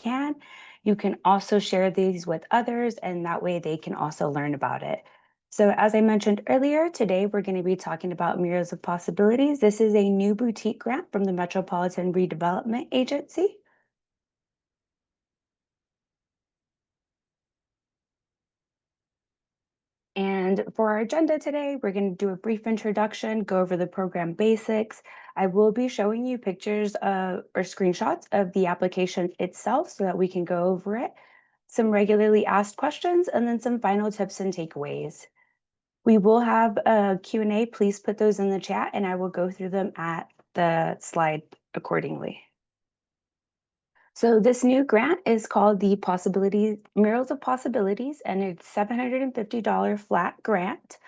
can. You can also share these with others, and that way they can also learn about it. So, as I mentioned earlier, today we're going to be talking about Murals of Possibilities. This is a new boutique grant from the Metropolitan Redevelopment Agency. And for our agenda today, we're going to do a brief introduction, go over the program basics. I will be showing you pictures or screenshots of the application itself so that we can go over it, some regularly asked questions, and then some final tips and takeaways. We will have a Q&A. Please put those in the chat and I will go through them at the slide accordingly. So this new grant is called the Murals of Possibilities, and it's $750 flat grant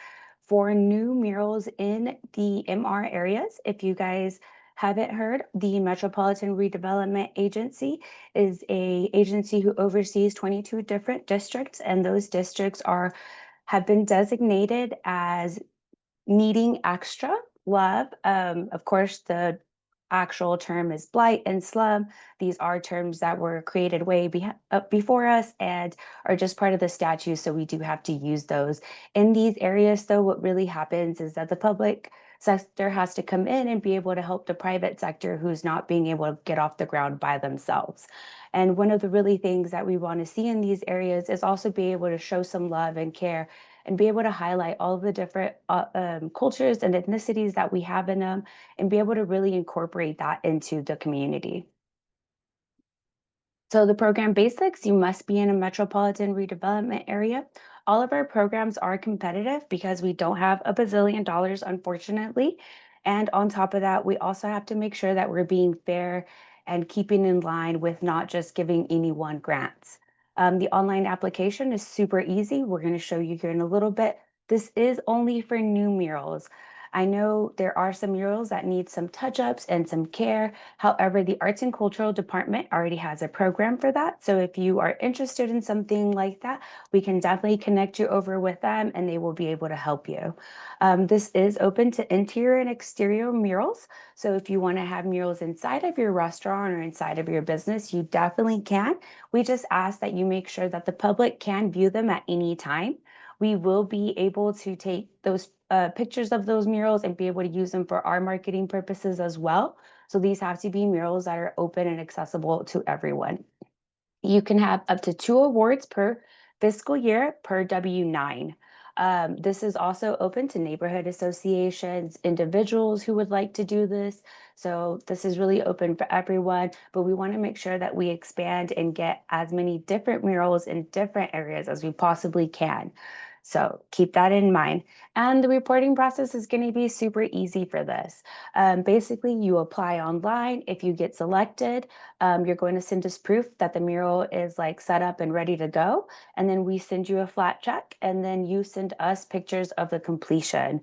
for new murals in the MR areas. If you guys haven't heard, the Metropolitan Redevelopment Agency is a agency who oversees 22 different districts, and those districts have been designated as needing extra love. Of course, the actual term is blight and slum. These are terms that were created before us and are just part of the statute, so we do have to use those. In these areas, though, what really happens is that the public sector has to come in and be able to help the private sector who's not being able to get off the ground by themselves. And one of the really things that we want to see in these areas is also be able to show some love and care and be able to highlight all of the different cultures and ethnicities that we have in them and be able to really incorporate that into the community. So the program basics, you must be in a metropolitan redevelopment area. All of our programs are competitive because we don't have a bazillion dollars, unfortunately. And on top of that, we also have to make sure that we're being fair and keeping in line with not just giving anyone grants. The online application is super easy. We're going to show you here in a little bit. This is only for new murals. I know there are some murals that need some touch-ups and some care. However, the Arts and Cultural Department already has a program for that. So if you are interested in something like that, we can definitely connect you over with them and they will be able to help you. This is open to interior and exterior murals. So if you want to have murals inside of your restaurant or inside of your business, you definitely can. We just ask that you make sure that the public can view them at any time. We will be able to take those pictures of those murals and be able to use them for our marketing purposes as well. So these have to be murals that are open and accessible to everyone. You can have up to 2 awards per fiscal year per W-9. This is also open to neighborhood associations, individuals who would like to do this. So this is really open for everyone, but we want to make sure that we expand and get as many different murals in different areas as we possibly can. So keep that in mind. And the reporting process is going to be super easy for this. Basically, you apply online. If you get selected, you're going to send us proof that the mural is like set up and ready to go. And then we send you a flat check and then you send us pictures of the completion.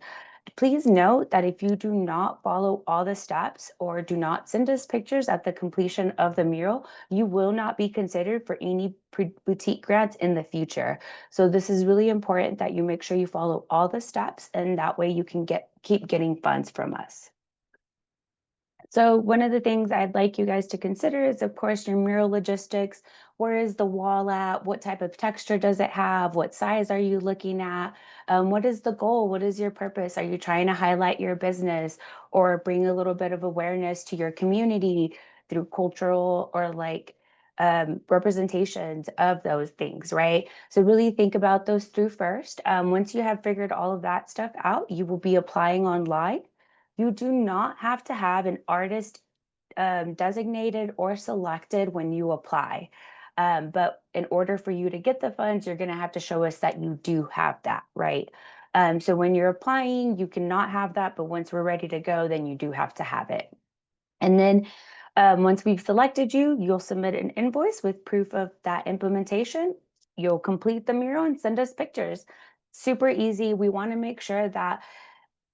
Please note that if you do not follow all the steps or do not send us pictures at the completion of the mural, you will not be considered for any boutique grants in the future. So this is really important that you make sure you follow all the steps and that way you can keep getting funds from us. So one of the things I'd like you guys to consider is, of course, your mural logistics. Where is the wall at? What type of texture does it have? What size are you looking at? What is the goal? What is your purpose? Are you trying to highlight your business or bring a little bit of awareness to your community through cultural or representations of those things, right? So really think about those through first. Once you have figured all of that stuff out, you will be applying online. You do not have to have an artist designated or selected when you apply. But in order for you to get the funds, you're going to have to show us that you do have that, right? So when you're applying, you cannot have that, but once we're ready to go, then you do have to have it. And then once we've selected you, you'll submit an invoice with proof of that implementation. You'll complete the mural and send us pictures. Super easy. We want to make sure that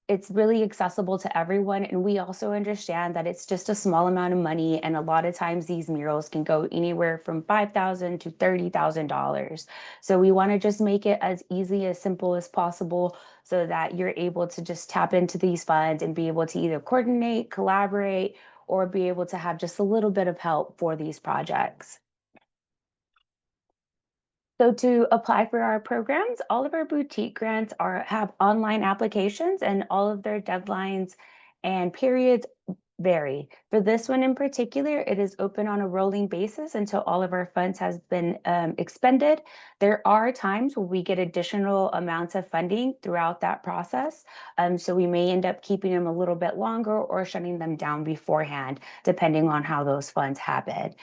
it's really accessible to everyone. And we also understand that it's just a small amount of money. And a lot of times these murals can go anywhere from $5,000 to $30,000. So we want to just make it as easy, as simple as possible so that you're able to just tap into these funds and be able to either coordinate, collaborate, or be able to have just a little bit of help for these projects. So to apply for our programs, all of our boutique grants are have online applications and all of their deadlines and periods vary. For this one in particular, it is open on a rolling basis until all of our funds has been expended. There are times where we get additional amounts of funding throughout that process. So we may end up keeping them a little bit longer or shutting them down beforehand, depending on how those funds happen.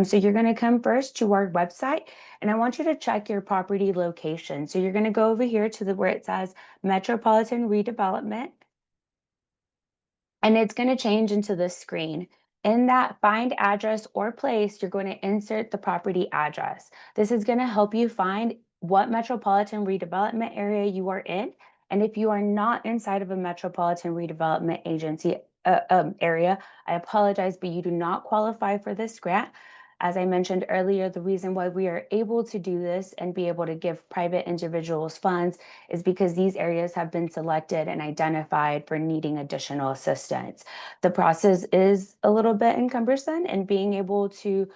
So you're going to come first to our website and I want you to check your property location. So you're going to go over here to the where it says Metropolitan Redevelopment, and it's going to change into this screen. In that find address or place, you're going to insert the property address. This is going to help you find what metropolitan redevelopment area you are in. And if you are not inside of a metropolitan redevelopment agency area, I apologize, but you do not qualify for this grant. As I mentioned earlier, the reason why we are able to do this and be able to give private individuals funds is because these areas have been selected and identified for needing additional assistance. The process is a little bit encumbersome, and being able to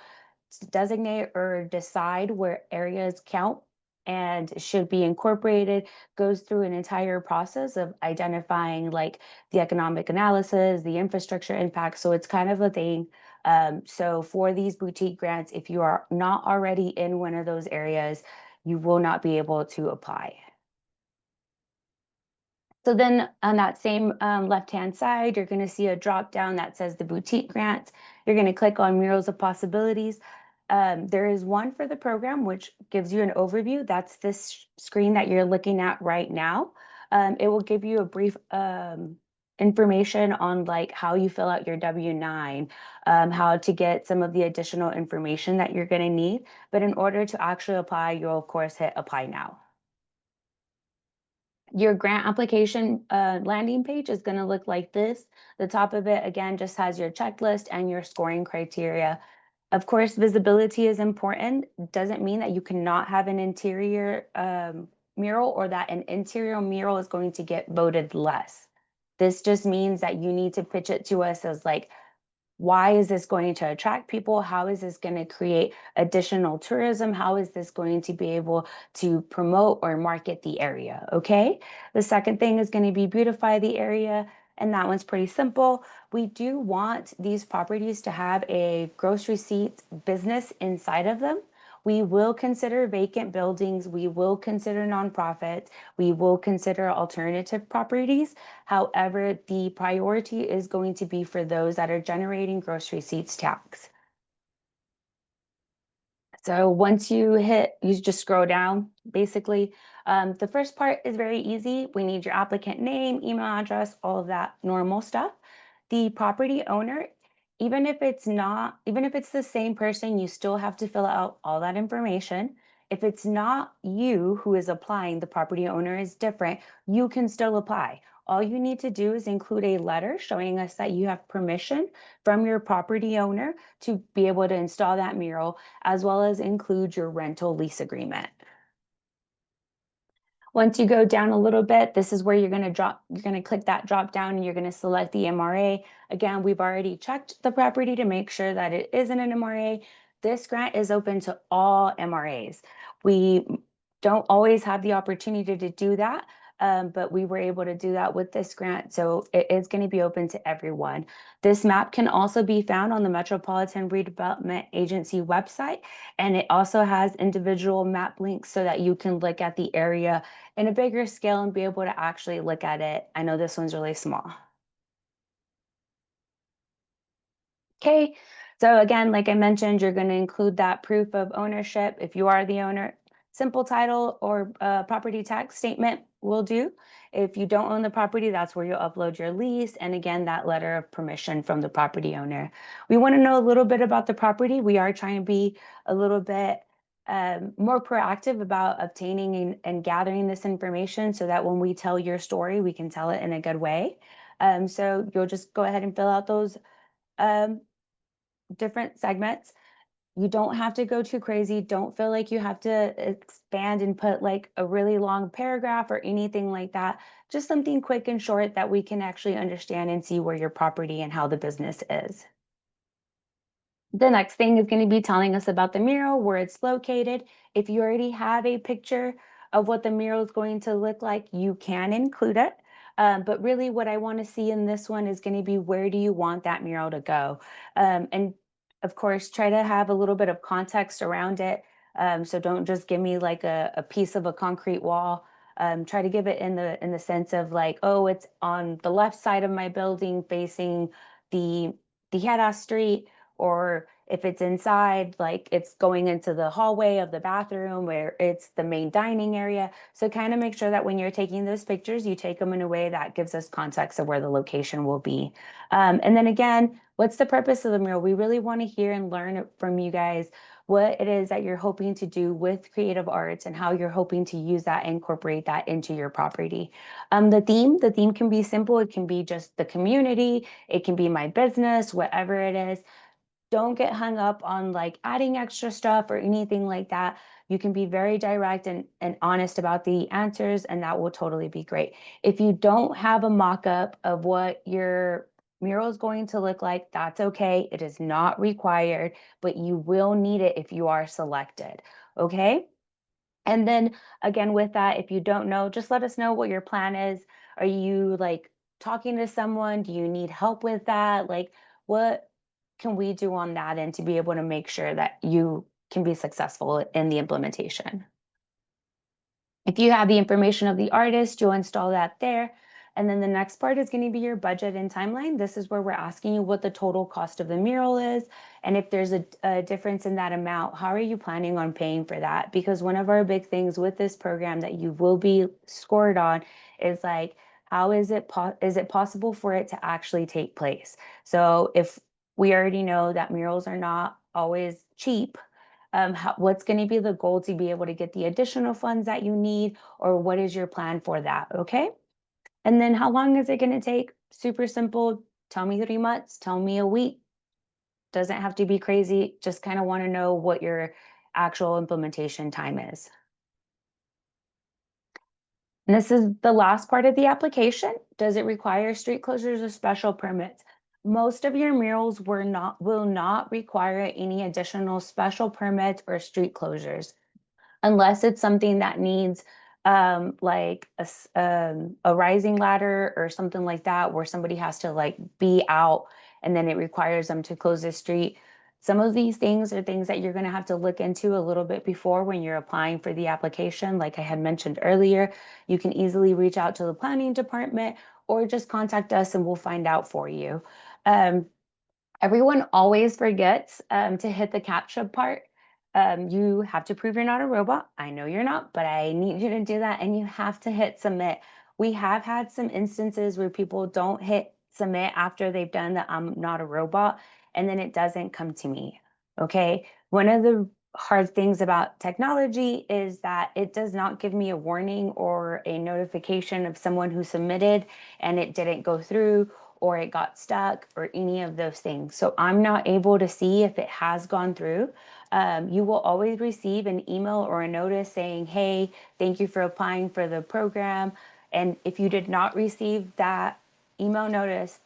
designate or decide where areas count and should be incorporated goes through an entire process of identifying like the economic analysis, the infrastructure impact. So it's kind of a thing. So for these boutique grants, if you are not already in one of those areas, you will not be able to apply. So then on that same left-hand side, you're going to see a drop down that says the boutique grants. You're going to click on Murals of Possibilities. There is one for the program, which gives you an overview. That's this screen that you're looking at right now. It will give you a brief information on like how you fill out your W-9, how to get some of the additional information that you're going to need. But in order to actually apply, you'll of course hit apply now. Your grant application landing page is going to look like this. The top of it, again, just has your checklist and your scoring criteria. Of course, visibility is important. Doesn't mean that you cannot have an interior mural or that an interior mural is going to get voted less. This just means that you need to pitch it to us as like, why is this going to attract people? How is this going to create additional tourism? How is this going to be able to promote or market the area? Okay. The second thing is going to be beautify the area. And that one's pretty simple. We do want these properties to have a gross receipt business inside of them. We will consider vacant buildings. We will consider nonprofits. We will consider alternative properties. However, the priority is going to be for those that are generating gross receipts tax. So once you just scroll down, basically. The first part is very easy. We need your applicant name, email address, all of that normal stuff. The property owner, even if it's the same person, you still have to fill out all that information. If it's not you who is applying, the property owner is different, you can still apply. All you need to do is include a letter showing us that you have permission from your property owner to be able to install that mural, as well as include your rental lease agreement. Once you go down a little bit, this is where you're going to click that drop down and you're going to select the MRA. Again, we've already checked the property to make sure that it isn't an MRA. This grant is open to all MRAs. We don't always have the opportunity to do that, but we were able to do that with this grant. So it is going to be open to everyone. This map can also be found on the Metropolitan Redevelopment Agency website, and it also has individual map links so that you can look at the area in a bigger scale and be able to actually look at it. I know this one's really small. Okay, so again, like I mentioned, you're going to include that proof of ownership if you are the owner. Simple title or property tax statement will do. If you don't own the property, that's where you'll upload your lease. And again, that letter of permission from the property owner. We want to know a little bit about the property. We are trying to be a little bit more proactive about obtaining and gathering this information so that when we tell your story, we can tell it in a good way. So you'll just go ahead and fill out those um, different segments. You don't have to go too crazy. Don't feel like you have to expand and put like a really long paragraph or anything like that. Just something quick and short that we can actually understand and see where your property and how the business is. The next thing is going to be telling us about the mural, where it's located. If you already have a picture of what the mural is going to look like, you can include it. But really, what I want to see in this one is going to be where do you want that mural to go? And of course, try to have a little bit of context around it. So don't just give me like a piece of a concrete wall. Try to give it in the sense of like, oh, it's on the left side of my building facing the the street, or if it's inside, like it's going into the hallway of the bathroom where it's the main dining area. So kind of make sure that when you're taking those pictures, you take them in a way that gives us context of where the location will be. And then again, what's the purpose of the mural? We really want to hear and learn from you guys what it is that you're hoping to do with creative arts and how you're hoping to use that and incorporate that into your property. The theme can be simple. It can be just the community. It can be my business, whatever it is. Don't get hung up on like adding extra stuff or anything like that. You can be very direct and honest about the answers, and that will totally be great. If you don't have a mock-up of what your mural is going to look like, that's okay. It is not required, but you will need it if you are selected. Okay. And then again, with that, if you don't know, just let us know what your plan is. Are you like talking to someone? Do you need help with that? Like, what can we do on that end to be able to make sure that you can be successful in the implementation? If you have the information of the artist, you'll install that there. And then the next part is going to be your budget and timeline. This is where we're asking you what the total cost of the mural is. And if there's a difference in that amount, how are you planning on paying for that? Because one of our big things with this program that you will be scored on is like, how is it possible for it to actually take place? So if we already know that murals are not always cheap, what's going to be the goal to be able to get the additional funds that you need, or what is your plan for that? Okay. And then how long is it going to take? Super simple. Tell me 3 months, tell me a week. Doesn't have to be crazy. Just kind of want to know what your actual implementation time is. And this is the last part of the application. Does it require street closures or special permits? Most of your murals will not require any additional special permits or street closures, unless it's something that needs like a rising ladder or something like that, where somebody has to like be out and then it requires them to close the street. Some of these things are things that you're going to have to look into a little bit before when you're applying for the application. Like I had mentioned earlier, you can easily reach out to the planning department or just contact us and we'll find out for you. Um, Everyone always forgets to hit the CAPTCHA part. You have to prove you're not a robot. I know you're not, but I need you to do that. And you have to hit submit. We have had some instances where people don't hit submit after they've done the I'm not a robot, and then it doesn't come to me. Okay. One of the hard things about technology is that it does not give me a warning or a notification of someone who submitted and it didn't go through, or it got stuck, or any of those things. So I'm not able to see if it has gone through. You will always receive an email or a notice saying, hey, thank you for applying for the program. And if you did not receive that email notice,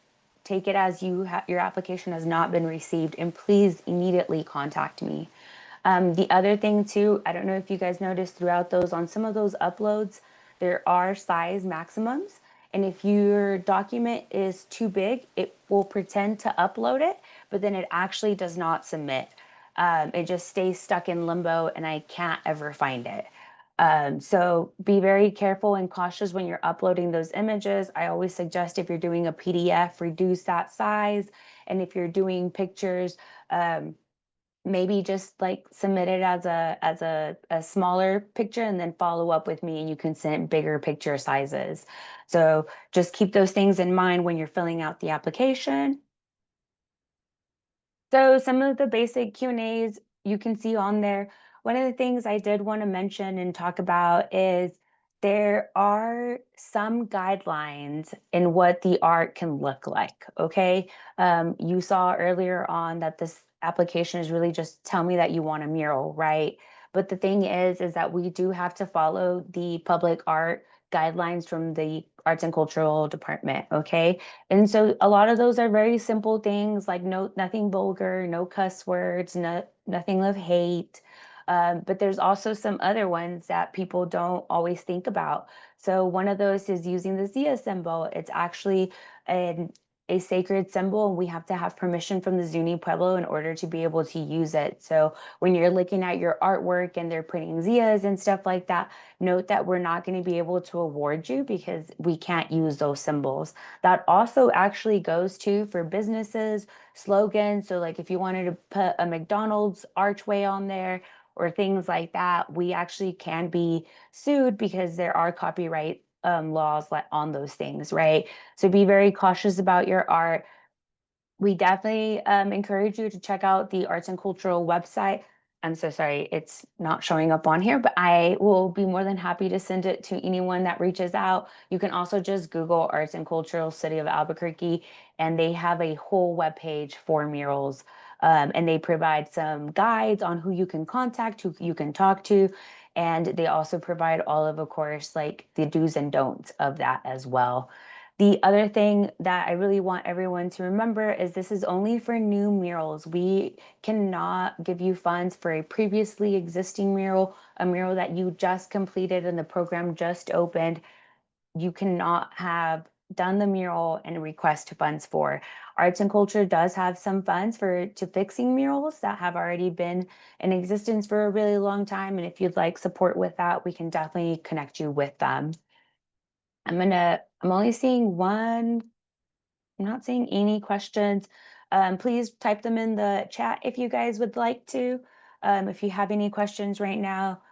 take it as your application has not been received, and please immediately contact me. The other thing too, I don't know if you guys noticed throughout those, on some of those uploads, there are size maximums. And if your document is too big, it will pretend to upload it, but then it actually does not submit. It just stays stuck in limbo and I can't ever find it. So be very careful and cautious when you're uploading those images. I always suggest if you're doing a PDF, reduce that size. And if you're doing pictures, maybe just like submit it as a smaller picture and then follow up with me and you can send bigger picture sizes. So just keep those things in mind when you're filling out the application. So some of the basic Q&As you can see on there. One of the things I did want to mention and talk about is there are some guidelines in what the art can look like. Okay. You saw earlier on that this application is really just tell me that you want a mural, right? But the thing is that we do have to follow the public art guidelines from the arts and cultural department. Okay. And so a lot of those are very simple things like nothing vulgar, no cuss words, nothing of hate. But there's also some other ones that people don't always think about. So one of those is using the Zia symbol. It's actually an a sacred symbol, and we have to have permission from the Zuni Pueblo in order to be able to use it. So when you're looking at your artwork and they're putting Zias and stuff like that, note that we're not going to be able to award you because we can't use those symbols. That also actually goes to for businesses, slogans. So like if you wanted to put a McDonald's archway on there or things like that, we actually can be sued because there are copyright laws on those things, right? So be very cautious about your art. We definitely encourage you to check out the arts and cultural website. I'm so sorry it's not showing up on here, but I will be more than happy to send it to anyone that reaches out. You can also just Google Arts and Cultural City of Albuquerque, and they have a whole webpage for murals. And they provide some guides on who you can contact, who you can talk to. And they also provide all of course, like the do's and don'ts of that as well. The other thing that I really want everyone to remember is this is only for new murals. We cannot give you funds for a previously existing mural, a mural that you just completed and the program just opened. You cannot have done the mural and request funds for. Arts and Culture does have some funds to fixing murals that have already been in existence for a really long time. And if you'd like support with that, we can definitely connect you with them. I'm only seeing one. I'm not seeing any questions. Please type them in the chat if you guys would like to. If you have any questions right now,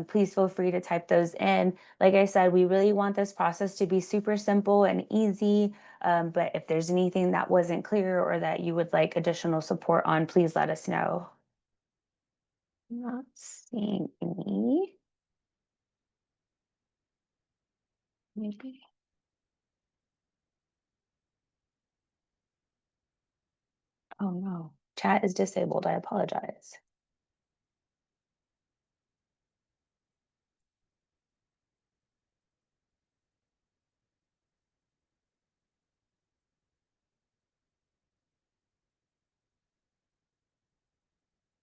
please feel free to type those in. Like I said, we really want this process to be super simple and easy. But if there's anything that wasn't clear or that you would like additional support on, please let us know. I'm not seeing any. Maybe. Oh no, chat is disabled. I apologize.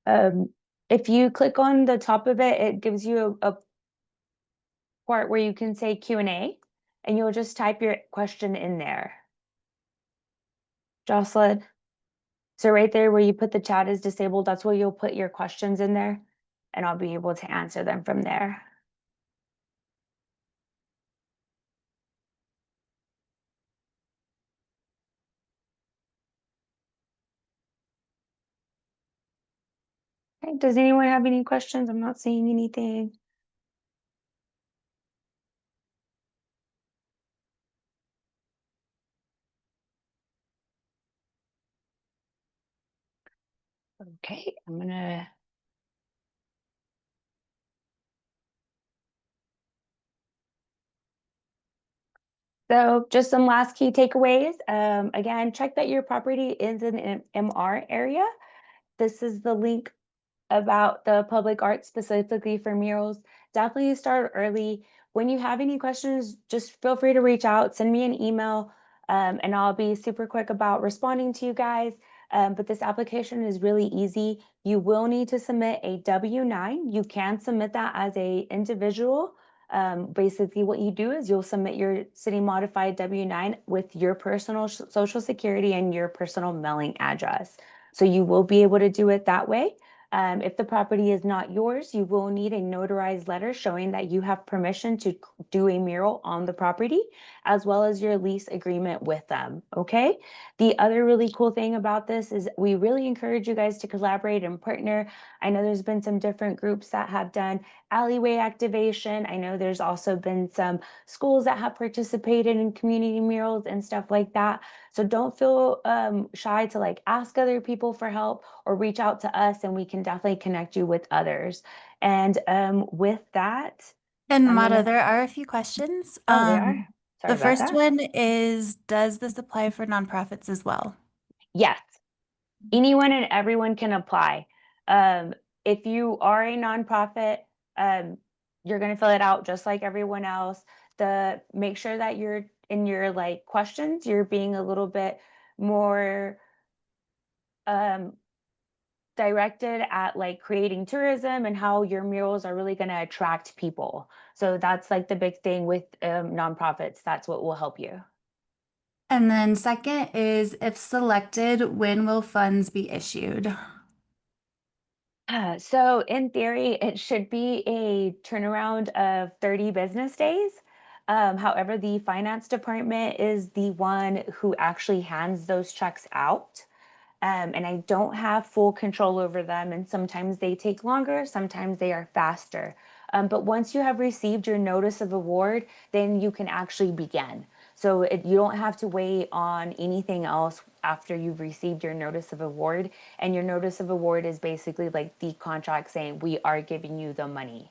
Um, if you click on the top of it, it gives you a part where you can say Q&A, and you'll just type your question in there. Jocelyn, so right there where you put the chat is disabled, that's where you'll put your questions in there, and I'll be able to answer them from there. Okay, does anyone have any questions? I'm not seeing anything. Okay, I'm gonna. So just some last key takeaways. Again, check that your property is in an MR area. This is the link about the public art specifically for murals. Definitely start early. When you have any questions, just feel free to reach out, send me an email, and I'll be super quick about responding to you guys. But this application is really easy. You will need to submit a W-9. You can submit that as a individual. Basically, what you do is you'll submit your city modified W-9 with your personal social security and your personal mailing address. So you will be able to do it that way. If the property is not yours, you will need a notarized letter showing that you have permission to do a mural on the property, as well as your lease agreement with them, okay? The other really cool thing about this is we really encourage you guys to collaborate and partner. I know there's been some different groups that have done alleyway activation. I know there's also been some schools that have participated in community murals and stuff like that. So don't feel shy to like ask other people for help or reach out to us, and we can definitely connect you with others. And with that, And I'm Mata, gonna. there are a few questions. Oh, they are. Sorry The about first that. one is, does this apply for nonprofits as well? Yes, anyone and everyone can apply. Um, if you are a nonprofit, um, you're going to fill it out just like everyone else. the make sure that you're in your like questions, you're being a little bit more um directed at like creating tourism and how your murals are really going to attract people. So that's like the big thing with nonprofits. That's what will help you. And then second is if selected, when will funds be issued? So in theory, it should be a turnaround of 30 business days. However, the finance department is the one who actually hands those checks out. And I don't have full control over them. And sometimes they take longer, sometimes they are faster. But once you have received your notice of award, then you can actually begin. So you don't have to wait on anything else after you've received your notice of award. And your notice of award is basically like the contract saying, we are giving you the money.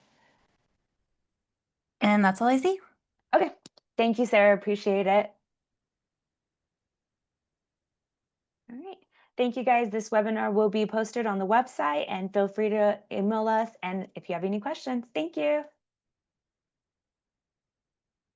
And that's all I see. Okay. Thank you, Sarah. Appreciate it. All right. Thank you guys. This webinar will be posted on the website and feel free to email us. And if you have any questions, thank you.